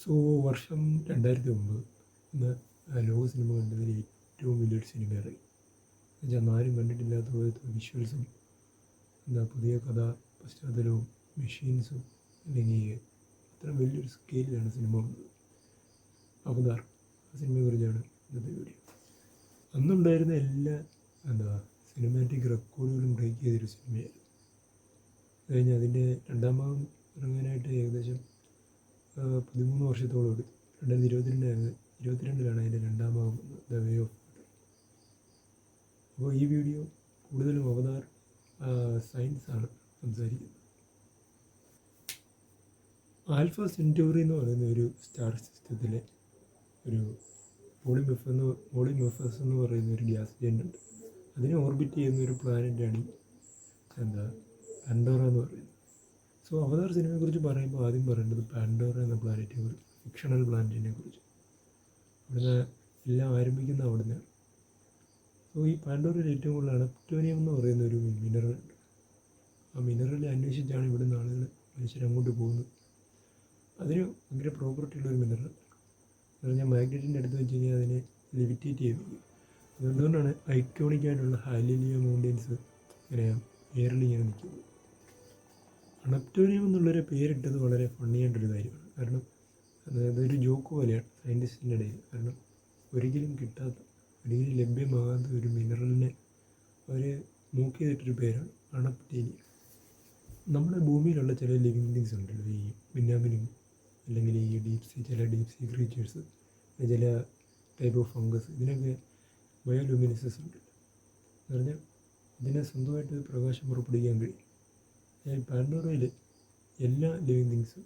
So വർഷം 2009 ഇന്ന് ലോക സിനിമ കണ്ടതിൽ ഏറ്റവും വലിയൊരു സിനിമ ഇറങ്ങി. എന്നുവെച്ചാൽ ആരും കണ്ടിട്ടില്ലാത്ത പോലത്തെ വിഷ്വൽസും പുതിയ കഥ പശ്ചാത്തലവും മെഷീൻസും അല്ലെങ്കിൽ അത്ര വലിയൊരു സ്കെയിലാണ് സിനിമ വന്നത്. അവതാർ ആ സിനിമയെക്കുറിച്ചാണ് ഇന്നത്തെ വീഡിയോ. അന്നുണ്ടായിരുന്ന എല്ലാ സിനിമാറ്റിക് റെക്കോർഡുകളും ബ്രേക്ക് ചെയ്തൊരു സിനിമയായിരുന്നു. അത് കഴിഞ്ഞ് അതിൻ്റെ രണ്ടാം ഭാഗം ഇറങ്ങാനായിട്ട് ഏകദേശം 13 വർഷത്തോളം എടുത്തു. 2022 അതിൻ്റെ രണ്ടാം ഭാഗം വന്നത്, ദ വേ ഓഫ് വാട്ടർ. അപ്പോൾ ഈ വീഡിയോ കൂടുതലും അവതാർ സയൻസാണ് സംസാരിക്കുന്നത്. ആൽഫ സെൻറ്റോറി എന്ന് പറയുന്ന ഒരു സ്റ്റാർ സിസ്റ്റത്തിലെ ഒരു പോളിമെഫസ് എന്ന് പറയുന്ന ഒരു ഗ്യാസ് ജെൻ്റ് ഉണ്ട്. അതിനെ ഓർബിറ്റ് ചെയ്യുന്ന ഒരു പ്ലാനറ്റാണ് പാൻഡോറ എന്ന് പറയുന്നത്. സോ അവതാർ സിനിമയെക്കുറിച്ച് പറയുമ്പോൾ ആദ്യം പറയേണ്ടത് പാൻഡോറ എന്ന പ്ലാനറ്റിനെ കുറിച്ച്, ഫിക്ഷണൽ പ്ലാനറ്റിനെ കുറിച്ച്. അവിടുന്ന് എല്ലാം ആരംഭിക്കുന്ന അവിടുന്നാണ്. സോ ഈ പാൻഡോറയിൽ ഏറ്റവും കൂടുതൽ അണപ്റ്റോനിയം എന്ന് പറയുന്ന ഒരു മിനറൽ ഉണ്ട്. ആ മിനറൽ അന്വേഷിച്ചാണ് ഇവിടുന്ന് മനുഷ്യർ അങ്ങോട്ട് പോകുന്നത്. അതിന് ഭയങ്കര പ്രോപ്പർട്ടി ഉള്ളൊരു മിനറൽ എന്ന് പറഞ്ഞാൽ മാഗ്നറ്റിൻ്റെ അടുത്ത് വെച്ച് കഴിഞ്ഞാൽ അതിനെ ലിവിറ്റേറ്റ് ചെയ്തു. അതുകൊണ്ടാണ് ഐക്കോണിക്കായിട്ടുള്ള ഹാലിലിയ മൗണ്ടെയ്ൻസ് ഇങ്ങനെ എയറിൽ ഇങ്ങനെ നിൽക്കുന്നത്. അണപ്റ്റോനിയം എന്നുള്ളൊരു പേരിട്ടത് വളരെ ഫണ്ണിയായിട്ടൊരു കാര്യമാണ്. കാരണം അതൊരു ജോക്ക് പോലെയാണ് സയൻറ്റിസ്റ്റിൻ്റെ ഇടയിൽ. കാരണം ഒരിക്കലും കിട്ടാത്ത, ഒരിക്കലും ലഭ്യമാകാത്ത ഒരു മിനറലിനെ അവർ മൂക്ക് ചെയ്തിട്ടൊരു പേരാണ് അണപ്റ്റോനിയം. നമ്മുടെ ഭൂമിയിലുള്ള ചില ലിവിങ് തിങ്സ് ഉണ്ടല്ലോ, ഈ ബിന്നാമിനും അല്ലെങ്കിൽ ഈ ചില ഡീപ് സീ ക്രീച്ചേഴ്സ്, ചില ടൈപ്പ് ഓഫ് ഫംഗസ്, ഇതിനൊക്കെ ബയോലൂമിനസസ് ഉണ്ട്. എന്ന് പറഞ്ഞാൽ ഇതിനെ സ്വന്തമായിട്ട് പ്രകാശം പുറപ്പെടുവിക്കാൻ കഴിയും. പാൻഡോറയിൽ എല്ലാ ലിവിങ് തിങ്സും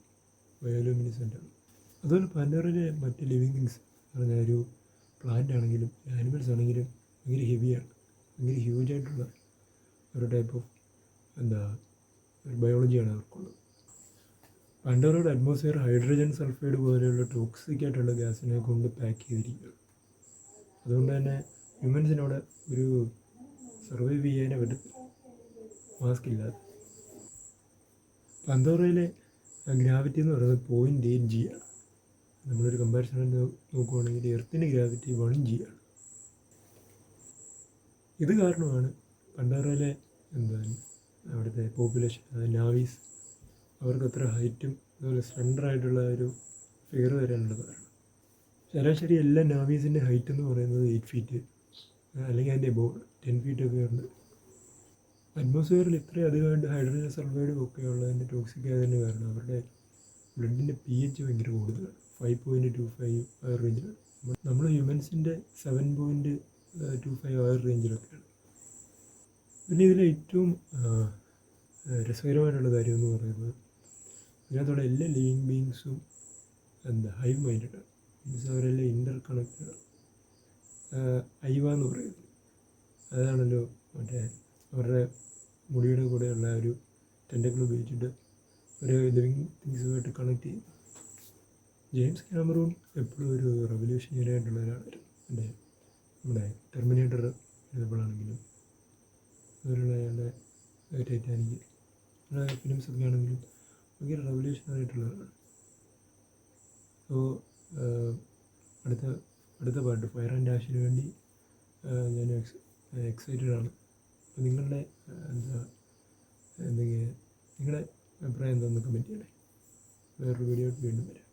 ബയോലൂമിനസൻ്റ് ആണ്. അതുപോലെ പാൻഡോറയിലെ മറ്റ് ലിവിങ് തിങ്സ് എന്ന് പറഞ്ഞാൽ ഒരു പ്ലാന്റ് ആണെങ്കിലും ആനിമൽസ് ആണെങ്കിലും ഭയങ്കര ഹെവിയാണ്, ഭയങ്കര ഹ്യൂജായിട്ടുള്ള ഒരു ടൈപ്പ് ഓഫ് ഒരു ബയോളജിയാണ് അവർക്കുള്ളത്. പാൻഡോറയുടെ അറ്റ്മോസ്ഫിയർ ഹൈഡ്രജൻ സൾഫൈഡ് പോലെയുള്ള ടോക്സിക് ആയിട്ടുള്ള ഗ്യാസിനെ കൊണ്ട് പാക്ക് ചെയ്തിരിക്കുകയാണ്. അതുകൊണ്ട് തന്നെ ഹ്യൂമൻസിനോട് ഒരു സർവൈവ് ചെയ്യാനേ പറ്റത്തില്ല മാസ്ക് ഇല്ലാതെ. പാൻഡോറയിലെ ഗ്രാവിറ്റി എന്ന് പറയുന്നത് 0.8 G ആണ്. നമ്മളൊരു കമ്പാരിസൺ നോക്കുവാണെങ്കിൽ എർത്തിൻ്റെ ഗ്രാവിറ്റി 1 G ആണ്. ഇത് കാരണമാണ് പാൻഡോറയിലെ അവിടുത്തെ പോപ്പുലേഷൻ, നാവീസ്, അവർക്ക് അത്ര ഹൈറ്റും അതുപോലെ സ്ലെൻഡറായിട്ടുള്ള ഒരു ഫിഗർ വരാനുള്ള കാരണം. ശരാശരി എല്ലാ നാവീസിൻ്റെ ഹൈറ്റ് എന്ന് പറയുന്നത് 8 feet അല്ലെങ്കിൽ അതിൻ്റെ എബോവ് 10 feet ഒക്കെ ഉണ്ട്. അറ്റ്മോസ്ഫിയറിൽ ഇത്രയും അധികമായിട്ട് ഹൈഡ്രജൻ സൾഫൈഡും ഒക്കെ ഉള്ളതിൻ്റെ ടോക്സിക് ആയതിന് കാരണം അവരുടെ ബ്ലഡിൻ്റെ pH ഭയങ്കര കൂടുതലാണ്. 5.25 ആ റേഞ്ചിലാണ്. നമ്മൾ ഹ്യൂമൻസിൻ്റെ 7.25 ആ റേഞ്ചിലൊക്കെയാണ്. പിന്നെ ഇതിലെ ഏറ്റവും രസകരമായിട്ടുള്ള കാര്യം എന്ന് പറയുന്നത് ഇതിനകത്തുള്ള എല്ലാ ലിവിങ് ബീയിങ്സും ഹൈവ് മൈൻഡഡാണ്. മീൻസ് അവരെല്ലാം ഇൻ്റർ കണക്റ്റഡ്. ഐവ എന്ന് പറയുന്നത് അതാണല്ലോ മറ്റേ അവരുടെ മുടിയുടെ കൂടെയുള്ള ഒരു ടെൻറ്റക്കിൾ ഉപയോഗിച്ചിട്ട് ഒരു ലിവിങ് തിങ്സുമായിട്ട് കണക്ട് ചെയ്യും. ജെയിംസ് കാമറൂൺ എപ്പോഴും ഒരു റെവല്യൂഷണറി ആയിട്ടുള്ള ഒരാളായിരുന്നു. നമ്മുടെ ടെർമിനേറ്റർ എഴുതുമ്പോഴാണെങ്കിലും അതുപോലുള്ള അയാളുടെ ടൈറ്റാനിക് ഫിലിംസൊക്കെ ആണെങ്കിലും ഭയങ്കര റെവല്യൂഷണറി ആയിട്ടുള്ളതാണ്. സോ അടുത്ത പാട്ട് ഫയർ ആൻഡ് ആഷിന് വേണ്ടി ഞാൻ എക്സൈറ്റഡ് ആണ്. അപ്പോൾ നിങ്ങളുടെ നിങ്ങളുടെ അഭിപ്രായം എന്താണെന്ന് കമൻറ്റ് ചെയ്യണേ. വേറൊരു വീഡിയോ വീണ്ടും വരാം.